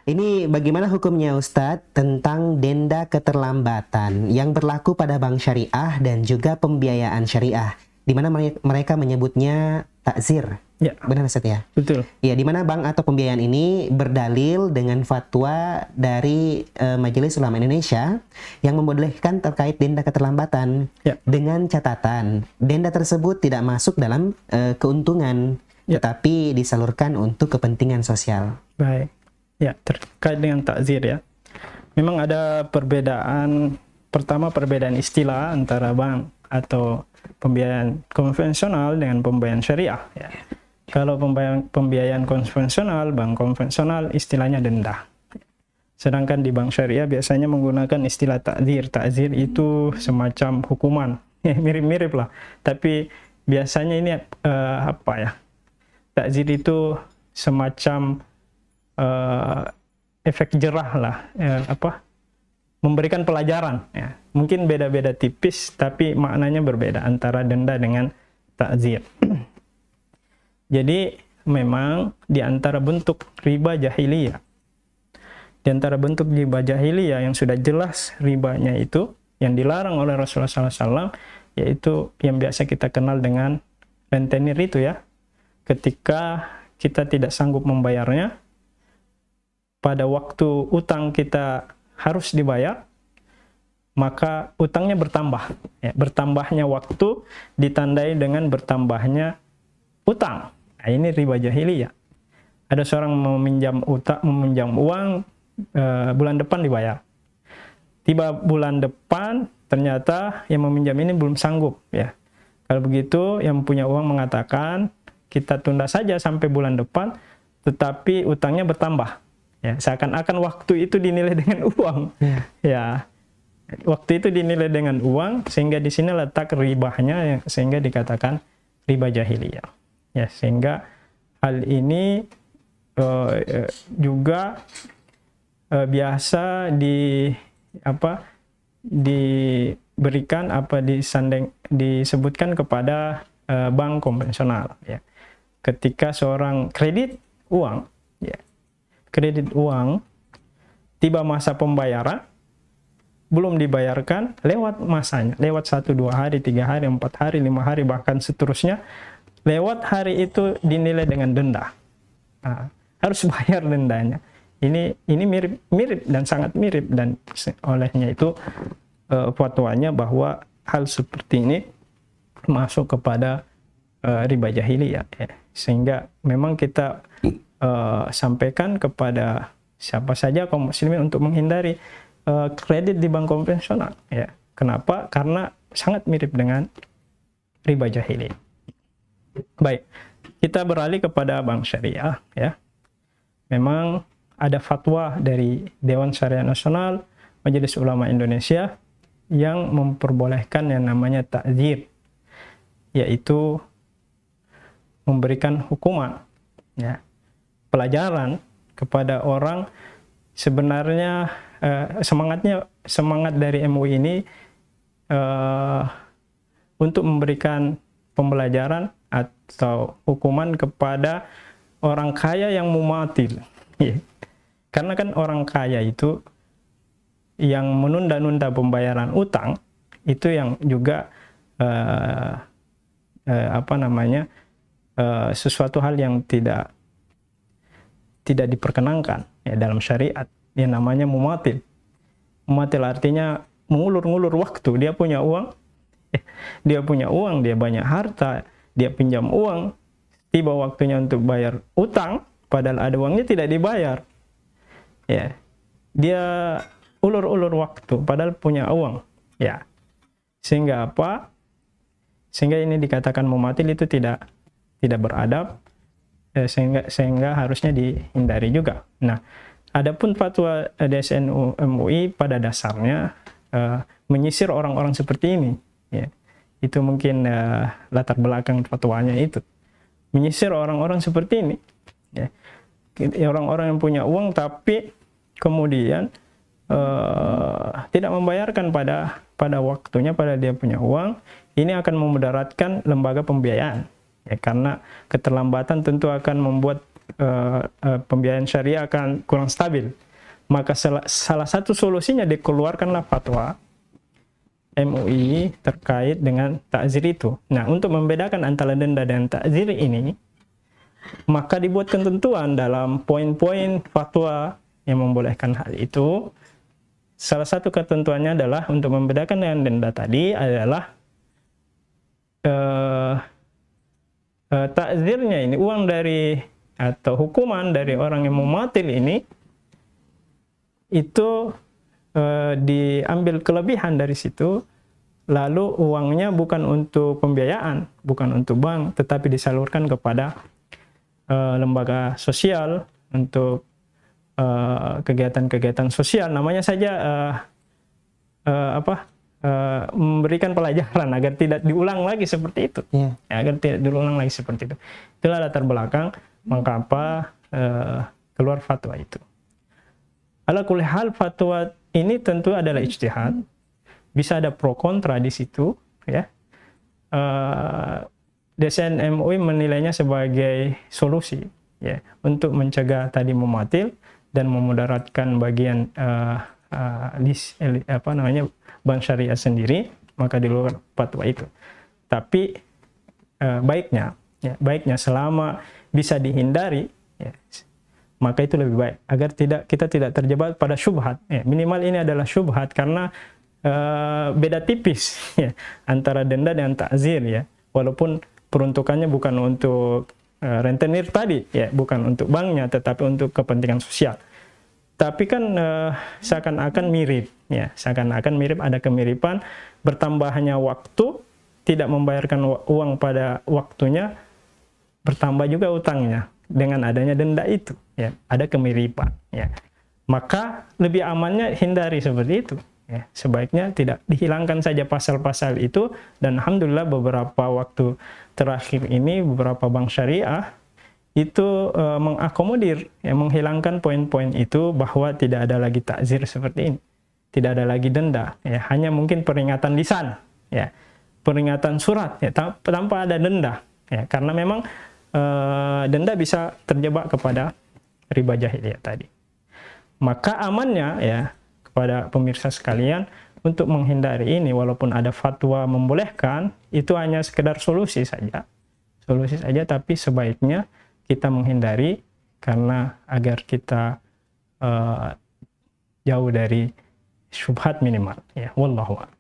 Ini bagaimana hukumnya Ustadz tentang denda keterlambatan yang berlaku pada bank syariah dan juga pembiayaan syariah, di mana mereka menyebutnya takzir. Ya, Benar Ustadz ya? betul. Ya, di mana bank atau pembiayaan ini berdalil dengan fatwa dari Majelis Ulama Indonesia yang membolehkan terkait denda keterlambatan, Ya. dengan catatan denda tersebut tidak masuk dalam keuntungan, Ya. tetapi disalurkan untuk kepentingan sosial. Baik. Ya, terkait dengan takzir ya. Memang ada perbedaan, pertama perbedaan istilah antara bank atau pembiayaan konvensional dengan pembiayaan syariah ya. Kalau pembiayaan konvensional, bank konvensional istilahnya denda. Sedangkan di bank syariah biasanya menggunakan istilah takzir. Takzir itu semacam hukuman. Ya, mirip-mirip lah. Tapi biasanya ini apa ya? Takzir itu semacam efek jerah lah, memberikan pelajaran ya. Mungkin beda-beda tipis tapi maknanya berbeda antara denda dengan takzir. Jadi memang di antara bentuk riba jahiliyah, di antara bentuk riba jahiliyah yang sudah jelas ribanya itu yang dilarang oleh Rasulullah SAW, yaitu yang biasa kita kenal dengan rentenir itu ya. Ketika kita tidak sanggup membayarnya, pada waktu utang kita harus dibayar, maka utangnya bertambah. Ya, bertambahnya waktu ditandai dengan bertambahnya utang. Nah, ini riba jahiliyah. Ada seorang meminjam uang, bulan depan dibayar. Tiba bulan depan, ternyata yang meminjam ini belum sanggup. Ya. Kalau begitu, yang punya uang mengatakan, kita tunda saja sampai bulan depan, tetapi utangnya bertambah. Ya, seakan-akan waktu itu dinilai dengan uang. Ya, waktu itu dinilai dengan uang, sehingga di sini letak ribahnya, sehingga dikatakan riba jahiliyah. Ya, sehingga hal ini juga biasa diberikan disebutkan kepada bank konvensional. Ya, ketika seorang kredit uang, ya, kredit uang tiba masa pembayaran belum dibayarkan, lewat masanya, lewat 1, 2 hari, 3 hari, 4 hari, 5 hari, bahkan seterusnya, lewat hari itu dinilai dengan denda. Nah, harus bayar dendanya. Ini mirip dan sangat mirip, dan olehnya itu fatwanya bahwa hal seperti ini masuk kepada riba jahiliyah ya. Sehingga memang kita sampaikan kepada siapa saja kaum muslimin untuk menghindari kredit di bank konvensional ya. Kenapa? Karena sangat mirip dengan riba jahiliyah. Baik, kita beralih kepada bank syariah ya. Memang ada fatwa dari Dewan Syariah Nasional Majelis Ulama Indonesia yang memperbolehkan yang namanya takzir, yaitu memberikan hukuman ya, pelajaran kepada orang. Sebenarnya semangat dari MUI ini untuk memberikan pembelajaran atau hukuman kepada orang kaya yang mumatil. Karena kan orang kaya itu yang menunda-nunda pembayaran utang itu yang juga sesuatu hal yang tidak diperkenankan ya dalam syariat, yang namanya mumatil. Mumatil artinya mengulur-ngulur waktu. Dia punya uang, dia banyak harta, dia pinjam uang, tiba waktunya untuk bayar utang, padahal ada uangnya tidak dibayar. Ya, dia ulur-ulur waktu, padahal punya uang. Ya, sehingga apa? Sehingga ini dikatakan mumatil, itu tidak beradab. Sehingga harusnya dihindari juga. Nah, adapun fatwa DSN MUI pada dasarnya menyisir orang-orang seperti ini. Ya, itu mungkin latar belakang fatwanya itu. Menyisir orang-orang seperti ini. Ya, orang-orang yang punya uang tapi kemudian tidak membayarkan pada waktunya, pada dia punya uang, ini akan memudaratkan lembaga pembiayaan. Ya, karena keterlambatan tentu akan membuat pembiayaan syariah akan kurang stabil. Maka salah satu solusinya dikeluarkanlah fatwa MUI terkait dengan takzir itu. Nah, untuk membedakan antara denda dan takzir ini, maka dibuat ketentuan dalam poin-poin fatwa yang membolehkan hal itu. Salah satu ketentuannya adalah untuk membedakan dengan denda tadi adalah takzirnya ini, uang dari atau hukuman dari orang yang mematil ini itu diambil kelebihan dari situ, lalu uangnya bukan untuk pembiayaan, bukan untuk bank, tetapi disalurkan kepada lembaga sosial untuk kegiatan-kegiatan sosial, namanya saja memberikan pelajaran agar tidak diulang lagi seperti itu, agar tidak diulang lagi seperti itu. Itulah latar belakang mengapa keluar fatwa itu. Ala kulli hal, fatwa ini tentu adalah ijtihad, bisa ada pro kontra di situ, ya. DSN MUI menilainya sebagai solusi, ya, untuk mencegah tadi mematil dan memudaratkan bagian bank syariah sendiri, maka di luar fatwa itu. Tapi baiknya selama bisa dihindari, ya, maka itu lebih baik agar kita tidak terjebak pada syubhat. Ya, minimal ini adalah syubhat karena beda tipis, ya, antara denda dan takzir, ya. Walaupun peruntukannya bukan untuk rentenir tadi, ya, bukan untuk banknya, tetapi untuk kepentingan sosial. Tapi kan seakan-akan mirip, ya, seakan-akan mirip, ada kemiripan. Bertambahnya waktu, tidak membayarkan uang pada waktunya, bertambah juga utangnya dengan adanya denda itu, ya, ada kemiripan, ya. Maka lebih amannya hindari seperti itu, ya. Sebaiknya tidak dihilangkan saja pasal-pasal itu, dan alhamdulillah beberapa waktu terakhir ini beberapa bank syariah itu mengakomodir, ya, menghilangkan poin-poin itu, bahwa tidak ada lagi takzir seperti ini, tidak ada lagi denda, ya, hanya mungkin peringatan lisan, ya, peringatan surat, ya, tanpa ada denda, ya, karena memang denda bisa terjebak kepada riba jahiliyah tadi. Maka amannya, ya, kepada pemirsa sekalian untuk menghindari ini, walaupun ada fatwa membolehkan, itu hanya sekedar solusi saja, tapi sebaiknya kita menghindari, karena agar kita jauh dari syubhat minimal, ya, wallahu a'lam.